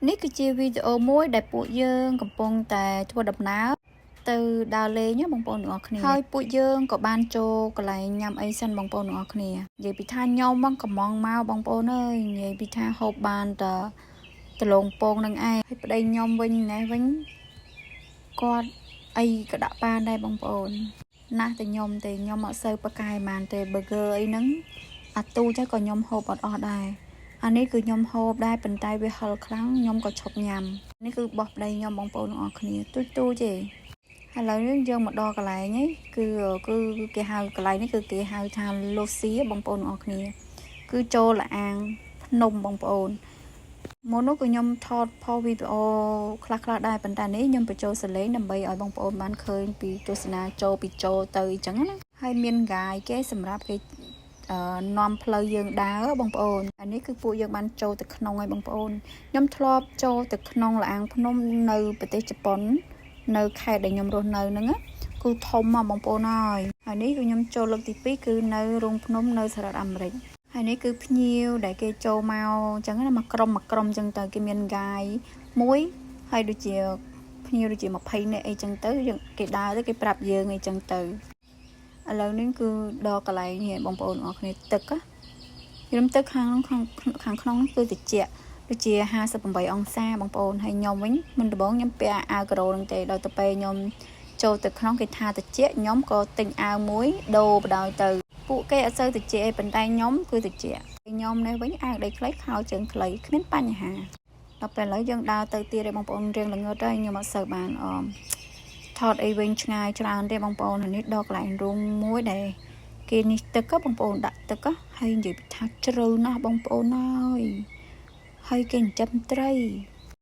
នេះគឺជាវីដេអូមួយដែលពួកយើងកំពុងតែធ្វើដំណើរទៅដើរលេងបងប្អូនទាំងអស់គ្នាហើយពួកយើងក៏បានចូលកន្លែងញ៉ាំអីសិនបងប្អូនទាំងអស់គ្នានិយាយពីថាខ្ញុំមកកំងមកបងប្អូនអើយនិយាយពីថាហូបបានតែដលងពងនឹងឯងហើយប្តីខ្ញុំវិញណែវិញគាត់អីក៏ដាក់បានដែរបងប្អូនណាស់តែខ្ញុំអត់សូវប្រកែបានទេ burger អីហ្នឹងអាទូចក៏ខ្ញុំហូបអត់អស់ដែរអានេះគឺខ្ញុំហូបដែរប៉ុន្តែវាហឹលខ្លាំងខ្ញុំក៏ឈប់ញ៉ាំនេះគឺបោះប្តីខ្ញុំបងប្អូនទាំងអស់គ្នាទូចទេឥឡូវនេះយើងមកដល់កន្លែងនេះគឺគេហៅកន្លែងនេះគឺគេហៅថាឡូស៊ីបងប្អូនទាំងអស់គ្នាគឺចូលលអាងភ្នំបងប្អូនមកនោះក៏ខ្ញុំថតផុសវីដេអូខ្លះដែរប៉ុន្តែនេះខ្ញុំបញ្ចូលសលេងដើម្បីឲ្យបងប្អូនបានឃើញពីទស្សនាចូលពីចូលទៅអញ្ចឹងណាហើយមានកាយគេសម្រាប់គេនាំផ្លូវយើងដើរបងប្អូនអានេះគឺពួកយើងបានចូលទៅក្នុងហើយបងប្អូនខ្ញុំធ្លាប់ចូលទៅក្នុងលអាងភ្នំនៅប្រទេសជប៉ុននៅខេត្តដែលខ្ញុំរស់នៅហ្នឹងគឺធំមកបងប្អូនហើយនេះគឺខ្ញុំចូលលើកទី2គឺនៅរោងភ្នំនៅសហរដ្ឋអាមេរិកហើយនេះគឺភ្ញៀវដែលគេចូលមកអញ្ចឹងណាមកក្រុមអញ្ចឹងទៅគេមានកាយមួយហើយដូចជាភ្ញៀវដូចជា20នាក់អីចឹងទៅគេដើរទៅគេប្រាប់យើងអីចឹងទៅឥឡូវនេះគឺដល់កន្លែងនេះបងប្អូនអរគ្នាទឹកខ្ញុំទឹកខាងក្នុងគឺត្រជាក់ដូចជា58អង្សាបងប្អូនហើយខ្ញុំវិញមុនដំបូងខ្ញុំពាក់អាវការ៉ូហ្នឹងទេដល់ទៅពេលខ្ញុំចូលទៅក្នុងគេថាត្រជាក់ខ្ញុំក៏ទិញអាវមួយដូរបដោយទៅពួកគេអត់សូវត្រជាក់ឯងប៉ុន្តែខ្ញុំគឺត្រជាក់ខ្ញុំនេះវិញអាវដៃខ្លីខោជើងខ្លីគ្មានបញ្ហាដល់ពេលឥឡូវយើងដើរទៅទៀតឯងបងប្អូនរៀងល្ងឹតហើយខ្ញុំអត់សូវបានថតអីវិញឆ្ងាយច្រើនទេបងប្អូននេះដល់កន្លែងរោងមួយដែលគេនេះទឹកបងប្អូនដាក់ទឹកហើយនិយាយថាជ្រៅណាស់បងប្អូនហើយគេចិញ្ចឹមត្រី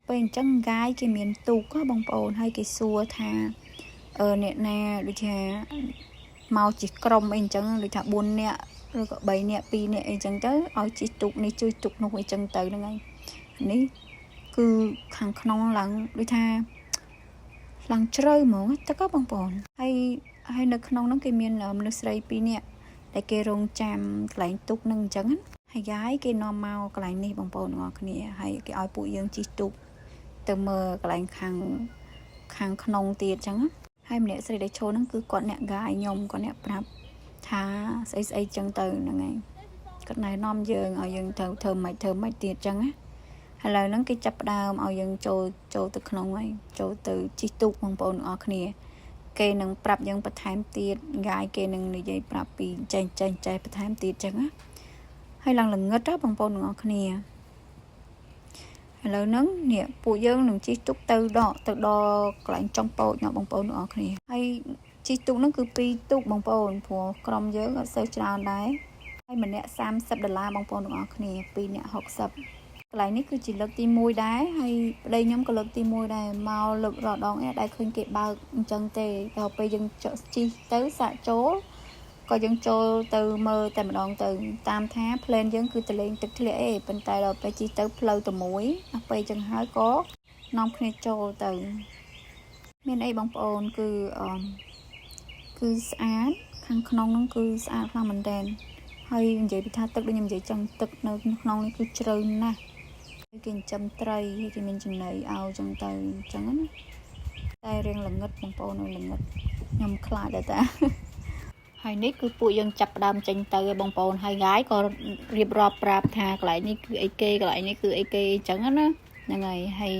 ពេលអញ្ចឹងកាយគេមានទូកបងប្អូនហើយគេសួរថាអ្នកណាដូចថាមកជិះក្រុមអីអញ្ចឹងដូចថា4នាក់ឬក៏3នាក់2នាក់អីអញ្ចឹងទៅឲ្យជិះទូកនេះជួយទូកនោះអីអញ្ចឹងទៅហ្នឹងហើយនេះគឺខាងក្នុងឡើងដូចថាឡើងជ្រៅហ្មងទឹកបងប្អូនហើយនៅក្នុងហ្នឹងគេមានមនុស្សស្រី2នាក់ដែលគេរងចាំកន្លែងទូកហ្នឹងអញ្ចឹងហើយយាយគេនាំមកកន្លែងនេះបងប្អូនទាំងអស់គ្នាហើយគេឲ្យពួកយើងជិះទូកទៅមើលកន្លែងខាងក្នុងទៀតអញ្ចឹងហើយម្នាក់ស្រីដែលឈរហ្នឹងគឺគាត់អ្នកកាយខ្ញុំគាត់អ្នកប្រាប់ថាស្អីចឹងទៅហ្នឹងហើយគាត់ណែនាំយើងឲ្យយើងទៅធ្វើម៉េចទៀតចឹងណាឥឡូវហ្នឹងគេចាប់ផ្ដើមឲ្យយើងចូលទៅក្នុងហើយចូលទៅជិះទូកបងប្អូនទាំងអស់គ្នាគេនឹងប្រាប់យើងបន្ថែមទៀតកាយគេនឹងនិយាយប្រាប់ពីចេះបន្ថែមទៀតចឹងណាហើយឡើងល្ងឹតបងប្អូនទាំងអស់គ្នាឥឡូវហ្នឹងនេះពួកយើងនឹងជិះទូកទៅដល់កន្លែងចុងពោតបងប្អូនទាំងអស់គ្នាហើយជិះទូកហ្នឹងគឺ2ទូកបងប្អូនព្រោះក្រុមយើងអត់សូវច្រើនដែរហើយម្នាក់$30បងប្អូនទាំងអស់គ្នា2នាក់60កន្លែងនេះគឺជាលើកទី1ដែរហើយប្តីខ្ញុំក៏លើកទី1ដែរមកលើករដងឯដែលឃើញគេបើកអញ្ចឹងទេដល់ពេលយើងជិះទៅសាកចូលក៏យើងចូលទៅមើលតែម្ដងទៅតាមថា plan យើងគឺទៅលេងទឹកធ្លាក់ឯងប៉ុន្តែដល់ពេលជិះទៅផ្លូវតែមួយដល់ពេលចឹងហើយក៏នាំគ្នាចូលទៅមានអីបងប្អូនគឺស្អាតខាងក្នុងហ្នឹងគឺស្អាតខ្លាំងមែនតើហើយនិយាយពីថាទឹកដូចខ្ញុំនិយាយចឹងទឹកនៅក្នុងនេះគឺជ្រៅណាស់គេចិញ្ចឹមត្រីហើយគេមានចំណីឲ្យចឹងទៅចឹងណាតែរៀងល្ងឹតបងប្អូននៅល្ងឹតខ្ញុំខ្លាចដែរតាហើយនេះគឺពួកយើងចាប់ផ្ដើមចេញទៅឯបងប្អូនហើយងាយក៏រៀបរាប់ប្រាប់ថាកន្លែងនេះគឺអីគេកន្លែងនេះគឺអីគេអញ្ចឹងណាហ្នឹងហើយ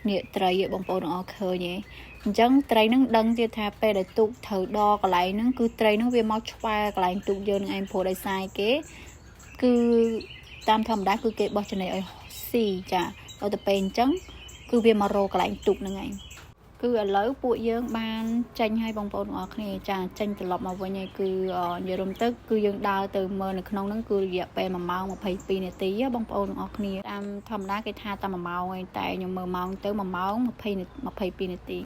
នេះត្រីបងប្អូនអរឃើញឯងអញ្ចឹងត្រីនឹងដឹងទៀតថាពេលដែលទូកត្រូវដល់កន្លែងហ្នឹងគឺត្រីនឹងវាមកឆ្វែកន្លែងទូកយើងនឹងឯងព្រោះដោយសារគេគឺតាមធម្មតាគឺគេបោះចំណីឲ្យស៊ីចាដល់ទៅពេលអញ្ចឹងគឺវាមករកកន្លែងទូកហ្នឹងឯងគឺឥឡូវពួកយើងបានចេញឲ្យបងប្អូនទាំងអស់គ្នាចាចេញត្រឡប់មកវិញហើយគឺនិយាយរំទៅគឺយើងដើរទៅមើលនៅក្នុងហ្នឹងគឺរយៈពេល1ម៉ោង22នាទីបងប្អូនទាំងអស់គ្នាតាមធម្មតាគេថាតែ1ម៉ោងឯងតែខ្ញុំមើលម៉ោងទៅ1ម៉ោង22នាទី